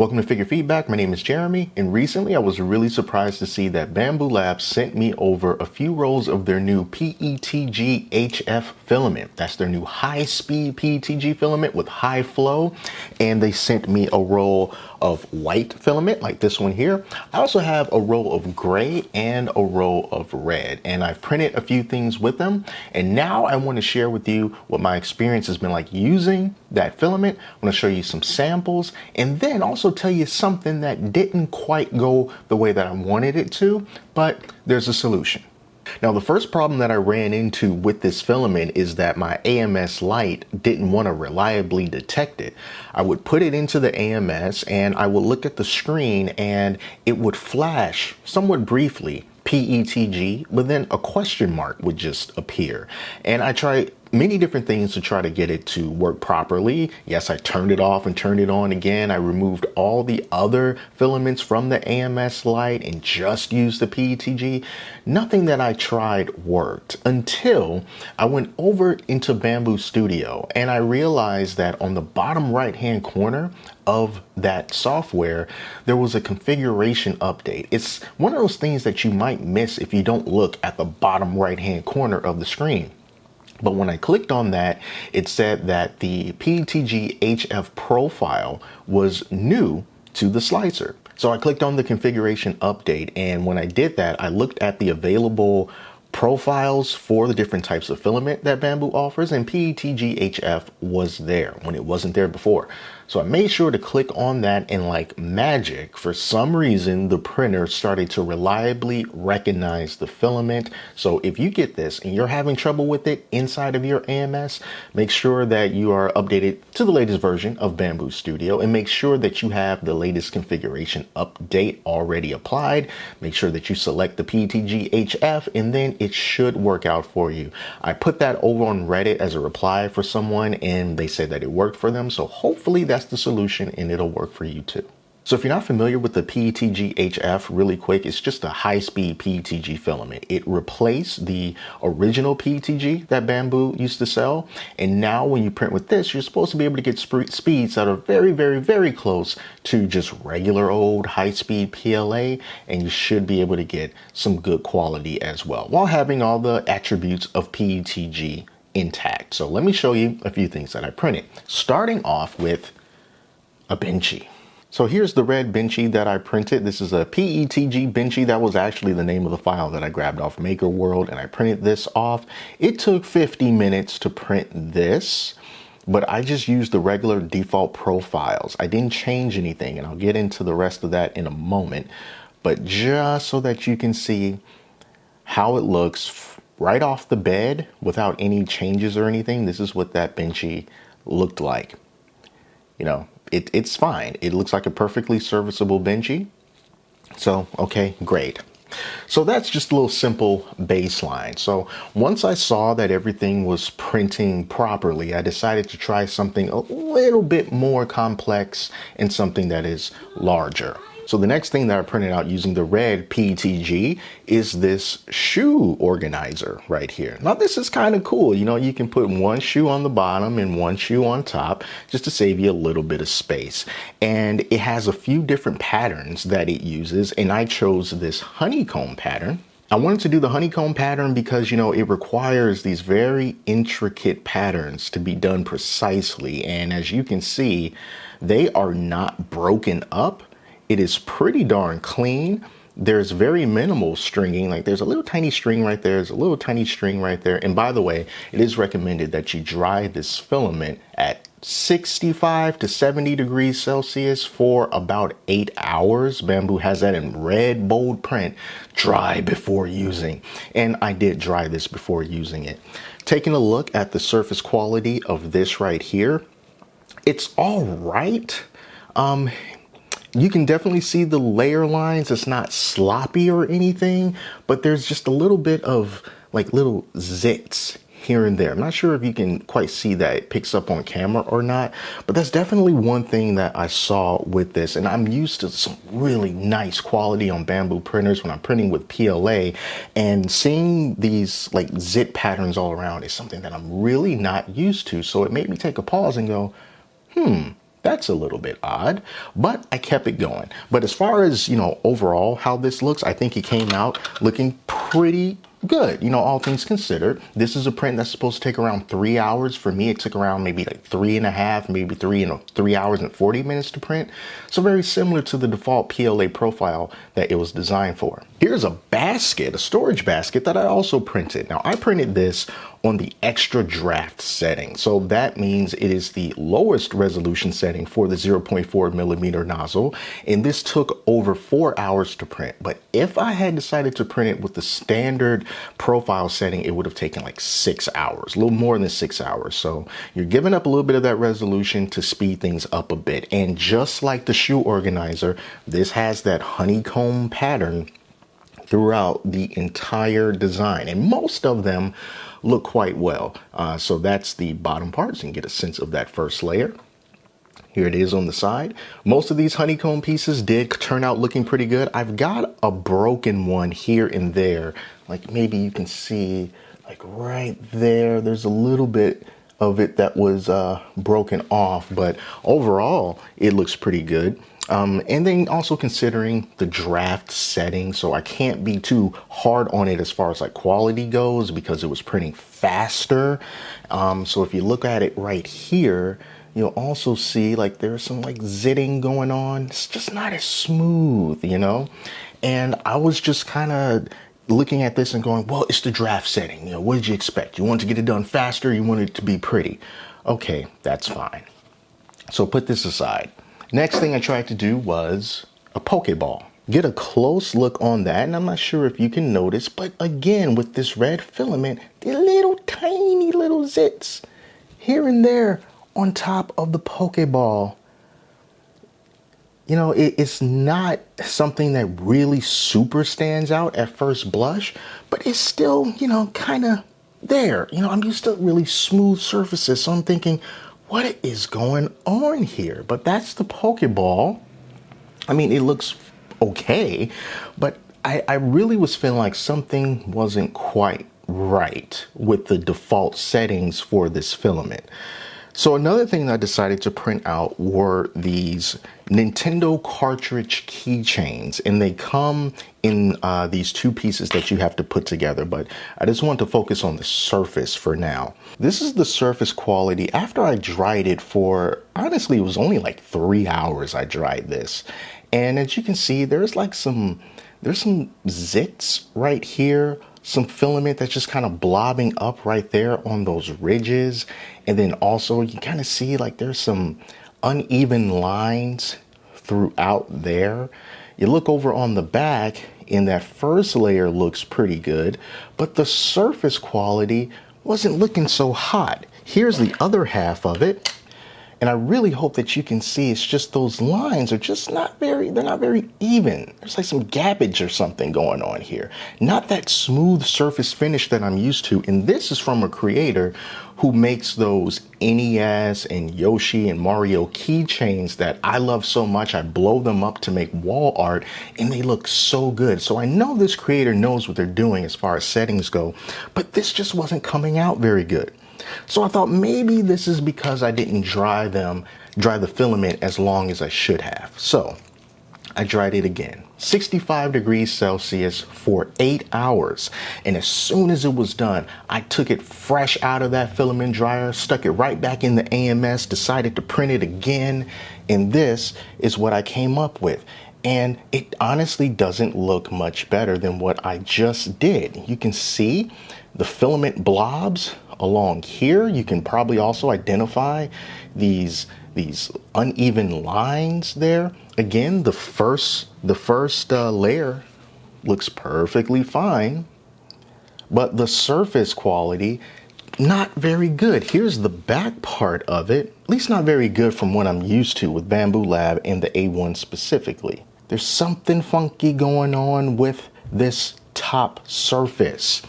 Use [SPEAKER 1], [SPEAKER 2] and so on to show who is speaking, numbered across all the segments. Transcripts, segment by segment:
[SPEAKER 1] Welcome to Figure Feedback. My name is Jeremy, and recently I was really surprised to see that Bambu Lab sent me over a few rolls of their new PETG-HF filament. That's their new high-speed PETG filament with high flow, and they sent me a roll of white filament like this one here. I also have a roll of gray and a roll of red, and I've printed a few things with them, and now I want to share with you what my experience has been like using that filament. I'm going to show you some samples and then also tell you something that didn't quite go the way that I wanted it to, but there's a solution. Now, the first problem that I ran into with this filament is that my AMS light didn't want to reliably detect it. I would put it into the AMS and I would look at the screen and it would flash somewhat briefly PETG, but then a question mark would just appear. And I tried many different things to try to get it to work properly. Yes, I turned it off and turned it on again. I removed all the other filaments from the AMS light and just used the PETG. Nothing that I tried worked until I went over into Bambu Studio and I realized that on the bottom right hand corner of that software, there was a configuration update. It's one of those things that you might miss if you don't look at the bottom right hand corner of the screen. But when I clicked on that, it said that the PETG-HF profile was new to the slicer. So I clicked on the configuration update, and when I did that, I looked at the available profiles for the different types of filament that Bambu offers, and PETG-HF was there when it wasn't there before. So I made sure to click on that, and like magic, for some reason, the printer started to reliably recognize the filament. So if you get this and you're having trouble with it inside of your AMS, make sure that you are updated to the latest version of Bambu Studio and make sure that you have the latest configuration update already applied. Make sure that you select the PETG-HF and then it should work out for you. I put that over on Reddit as a reply for someone and they said that it worked for them. So hopefully that's the solution and it'll work for you too. So if you're not familiar with the PETG-HF, really quick, it's just a high-speed PETG filament. It replaced the original PETG that Bambu used to sell. And now when you print with this, you're supposed to be able to get speeds that are very, very, very close to just regular old high-speed PLA. And you should be able to get some good quality as well, while having all the attributes of PETG intact. So let me show you a few things that I printed, starting off with a benchy. So here's the red benchy that I printed. This is a PETG benchy. That was actually the name of the file that I grabbed off Maker World, and I printed this off. It took 50 minutes to print this, but I just used the regular default profiles. I didn't change anything, and I'll get into the rest of that in a moment. But just so that you can see how it looks right off the bed without any changes or anything, this is what that benchy looked like. You know, it's fine. It looks like a perfectly serviceable benchy. So, okay, great. So that's just a little simple baseline. So once I saw that everything was printing properly, I decided to try something a little bit more complex and something that is larger. So the next thing that I printed out using the red PETG is this shoe organizer right here. Now this is kind of cool. You know, you can put one shoe on the bottom and one shoe on top just to save you a little bit of space. And it has a few different patterns that it uses, and I chose this honeycomb pattern. I wanted to do the honeycomb pattern because, you know, it requires these very intricate patterns to be done precisely. And as you can see, they are not broken up. It is pretty darn clean. There's very minimal stringing. Like there's a little tiny string right there. There's a little tiny string right there. And by the way, it is recommended that you dry this filament at 65 to 70 degrees Celsius for about 8 hours. Bambu has that in red, bold print, dry before using. And I did dry this before using it. Taking a look at the surface quality of this right here, it's all right. You can definitely see the layer lines. It's not sloppy or anything, but there's just a little bit of like little zits here and there. I'm not sure if you can quite see that it picks up on camera or not, but that's definitely one thing that I saw with this. And I'm used to some really nice quality on Bambu printers when I'm printing with PLA, and seeing these like zit patterns all around is something that I'm really not used to. So it made me take a pause and go, That's a little bit odd, but I kept it going. But as far as, overall how this looks, I think it came out looking pretty good, all things considered. This is a print that's supposed to take around 3 hours. For me, it took around maybe like 3.5, maybe 3 hours and 40 minutes to print. So very similar to the default PLA profile that it was designed for. Here's a basket, a storage basket that I also printed. Now I printed this on the extra draft setting. So that means it is the lowest resolution setting for the 0.4 millimeter nozzle. And this took over 4 hours to print. But if I had decided to print it with the standard profile setting, it would have taken like 6 hours, a little more than 6 hours. So you're giving up a little bit of that resolution to speed things up a bit. And just like the shoe organizer, this has that honeycomb pattern throughout the entire design, and most of them look quite well. So that's the bottom part, so you can get a sense of that first layer. Here it is on the side. Most of these honeycomb pieces did turn out looking pretty good. I've got a broken one here and there, like maybe you can see like right there, there's a little bit of it that was broken off, but overall it looks pretty good. And then also considering the draft setting, so I can't be too hard on it as far as like quality goes because it was printing faster. So if you look at it right here, you'll also see like there's some like zitting going on. It's just not as smooth, And I was just kind of looking at this and going, well, it's the draft setting. What did you expect? You want to get it done faster? You want it to be pretty? Okay, that's fine. So put this aside. Next thing I tried to do was a Pokeball. Get a close look on that, and I'm not sure if you can notice, but again, with this red filament, the little tiny little zits here and there on top of the Pokeball. It's not something that really super stands out at first blush, but it's still, kind of there. I'm used to really smooth surfaces, so I'm thinking, what is going on here? But that's the Pokeball. I mean, it looks okay, but I really was feeling like something wasn't quite right with the default settings for this filament. So another thing that I decided to print out were these Nintendo cartridge keychains, and they come in these two pieces that you have to put together, but I just want to focus on the surface for now. This is the surface quality after I dried it for, honestly, it was only like 3 hours I dried this. And as you can see, there's some zits right here, some filament that's just kind of blobbing up right there on those ridges. And then also you kind of see like there's some uneven lines throughout there. You look over on the back and that first layer looks pretty good, but the surface quality wasn't looking so hot. Here's the other half of it. And I really hope that you can see it's just those lines are just they're not very even. There's like some gappage or something going on here. Not that smooth surface finish that I'm used to. And this is from a creator who makes those NES and Yoshi and Mario keychains that I love so much. I blow them up to make wall art and they look so good. So I know this creator knows what they're doing as far as settings go, but this just wasn't coming out very good. So I thought maybe this is because I didn't dry the filament as long as I should have. So I dried it again, 65 degrees Celsius for 8 hours. And as soon as it was done, I took it fresh out of that filament dryer, stuck it right back in the AMS, decided to print it again. And this is what I came up with. And it honestly doesn't look much better than what I just did. You can see the filament blobs along here. You can probably also identify these uneven lines there. Again, the first layer looks perfectly fine, but the surface quality, not very good. Here's the back part of it, at least not very good from what I'm used to with Bambu Lab and the A1 specifically. There's something funky going on with this top surface.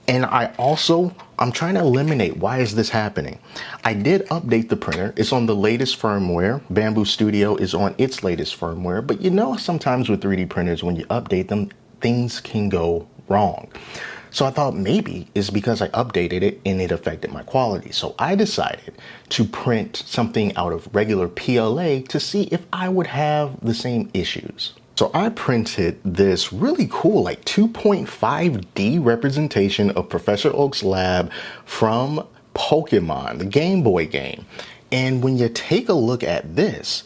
[SPEAKER 1] And I'm trying to eliminate why is this happening. I did update the printer. It's on the latest firmware. Bambu Studio is on its latest firmware. But sometimes with 3D printers, when you update them, things can go wrong. So I thought maybe it's because I updated it and it affected my quality. So I decided to print something out of regular PLA to see if I would have the same issues. So I printed this really cool, like 2.5D representation of Professor Oak's lab from Pokemon, the Game Boy game. And when you take a look at this,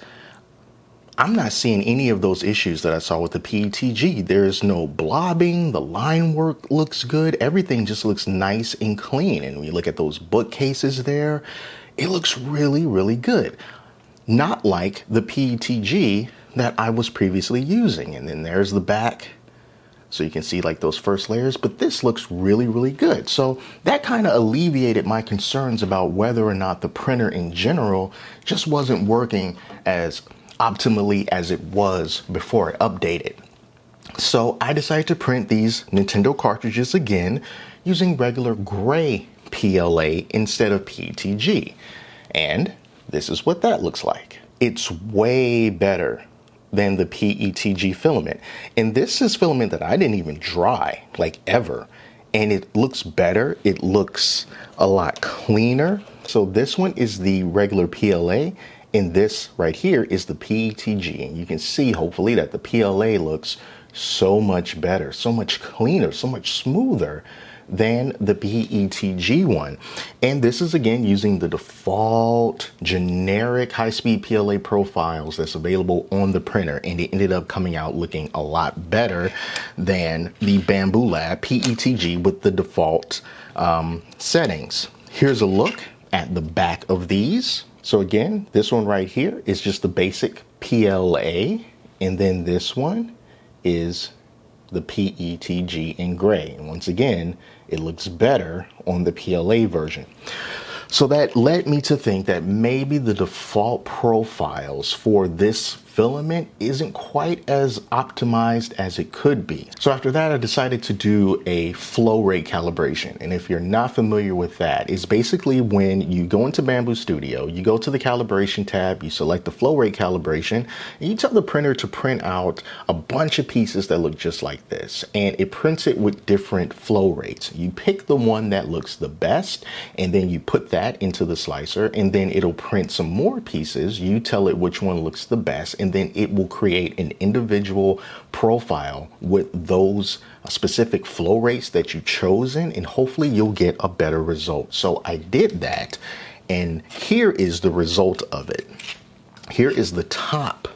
[SPEAKER 1] I'm not seeing any of those issues that I saw with the PETG. There's no blobbing, the line work looks good, everything just looks nice and clean. And when you look at those bookcases there, it looks really, really good. Not like the PETG that I was previously using. And then there's the back. So you can see like those first layers, but this looks really, really good. So that kind of alleviated my concerns about whether or not the printer in general just wasn't working as optimally as it was before I updated. So I decided to print these Nintendo cartridges again using regular gray PLA instead of PETG. And this is what that looks like. It's way better than the PETG filament. And this is filament that I didn't even dry, like ever. And it looks better. It looks a lot cleaner. So this one is the regular PLA, and this right here is the PETG. And you can see, hopefully, that the PLA looks so much better, so much cleaner, so much smoother than the PETG one. And this is again using the default generic high-speed PLA profiles that's available on the printer, and it ended up coming out looking a lot better than the Bambu Lab PETG with the default settings. Here's a look at the back of these. So again, this one right here is just the basic PLA, and then this one is the PETG in gray. And once again, it looks better on the PLA version. So that led me to think that maybe the default profiles for this filament isn't quite as optimized as it could be. So after that, I decided to do a flow rate calibration. And if you're not familiar with that, it's basically when you go into Bambu Studio, you go to the calibration tab, you select the flow rate calibration, and you tell the printer to print out a bunch of pieces that look just like this. And it prints it with different flow rates. You pick the one that looks the best, and then you put that into the slicer, and then it'll print some more pieces. You tell it which one looks the best, and then it will create an individual profile with those specific flow rates that you've chosen, and hopefully you'll get a better result. So I did that, and here is the result of it. Here is the top.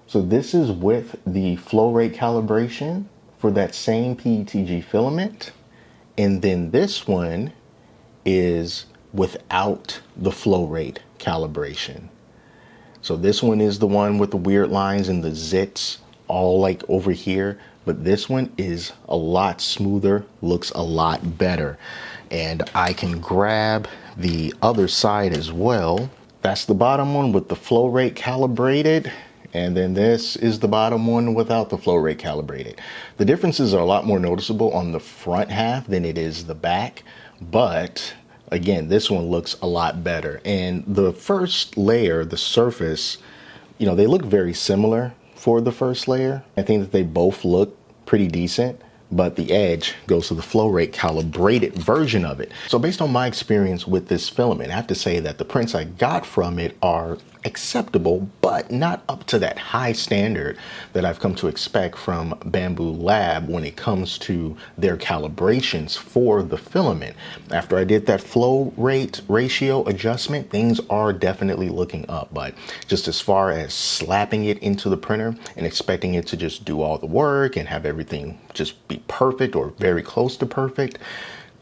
[SPEAKER 1] So this is with the flow rate calibration for that same PETG filament, and then this one is without the flow rate calibration. So this one is the one with the weird lines and the zits all like over here, but this one is a lot smoother, looks a lot better. And I can grab the other side as well. That's the bottom one with the flow rate calibrated, and then this is the bottom one without the flow rate calibrated. The differences are a lot more noticeable on the front half than it is the back, but again, this one looks a lot better. And the first layer, the surface, you know, they look very similar for the first layer. I think that they both look pretty decent, but the edge goes to the flow rate calibrated version of it. So based on my experience with this filament, I have to say that the prints I got from it are acceptable, but not up to that high standard that I've come to expect from Bambu Lab when it comes to their calibrations for the filament. After I did that flow rate ratio adjustment, things are definitely looking up, but just as far as slapping it into the printer and expecting it to just do all the work and have everything just be perfect or very close to perfect,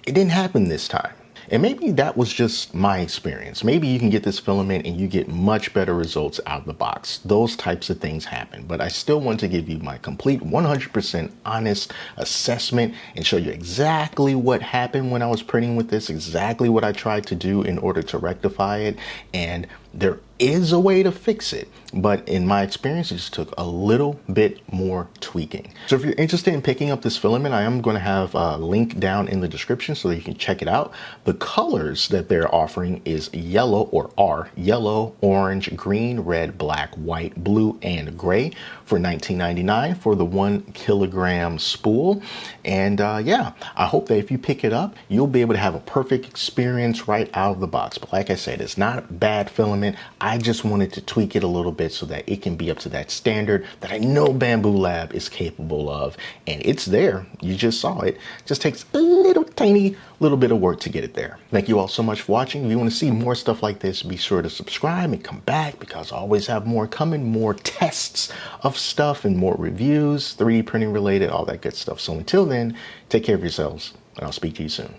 [SPEAKER 1] it didn't happen this time. And maybe that was just my experience. Maybe you can get this filament and you get much better results out of the box. Those types of things happen. But I still want to give you my complete 100% honest assessment and show you exactly what happened when I was printing with this, exactly what I tried to do in order to rectify it. And there is a way to fix it, but in my experience, it just took a little bit more tweaking. So if you're interested in picking up this filament, I am going to have a link down in the description so that you can check it out. The colors that they're offering is yellow, or are yellow, orange, green, red, black, white, blue, and gray for for $19.99 for the 1 kilogram spool. And yeah, I hope that if you pick it up, you'll be able to have a perfect experience right out of the box. But like I said, it's not bad filament. I just wanted to tweak it a little bit so that it can be up to that standard that I know Bambu Lab is capable of. And it's there. You just saw it. Just takes a little tiny little bit of work to get it there. Thank you all so much for watching. If you want to see more stuff like this, be sure to subscribe and come back, because I always have more coming, more tests of stuff and more reviews, 3D printing related, all that good stuff. So until then, take care of yourselves, and I'll speak to you soon.